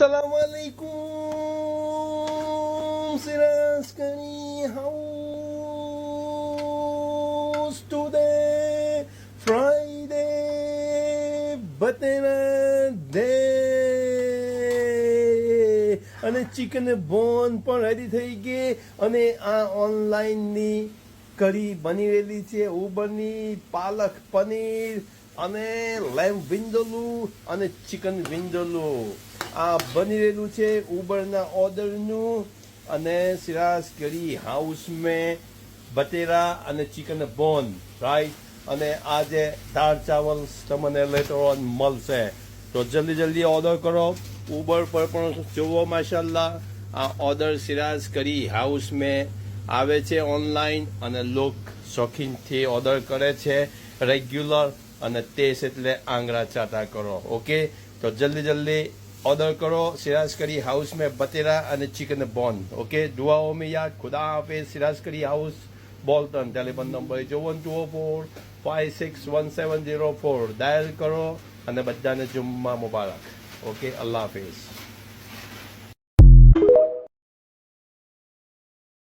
Assalamualaikum, Siraskani house today, Friday, Batera day, અને chicken બોન પણ ready થઈ ગઈ અને આ ઓનલાઈનની કઢી બની રહેલી છે ઉબરની પાલક પનીર અને લેમ્બ વિંડોલું અને ચિકન વિંડોલું આ બની રહેલું છે ઉબરના ઓર્ડરનું અને સિરાજ કઢી હાઉસ મેં બટેરા અને ચિકન બોન રાઈટ અને આજે દાળ ચાવલ તમને લેટર ઓન મળશે તો જલ્દી ઓર્ડર કરો ઉબર પર પણ જોવો માશાલ્લાહ આ ઓર્ડર સિરાજ કઢી હાઉસ મેં આવે છે ઓનલાઈન અને લોક શોખીનથી ઓર્ડર કરે છે રેગ્યુલર અને ટેસ્ટ એટલે આંગળા ચાટા કરો ઓકે તો જલ્દી ऑर्डर करो सिराज कढ़ी हाउस में बतेरा અને चिकन बोन ओके दुआओं में याद खुदा हाफिज Siraj Kadhi house Bolton telephone number 01204561704 dial કરો અને બધાને જુમ્મા મુબારક ઓકે અલ્લાહ હાફિઝ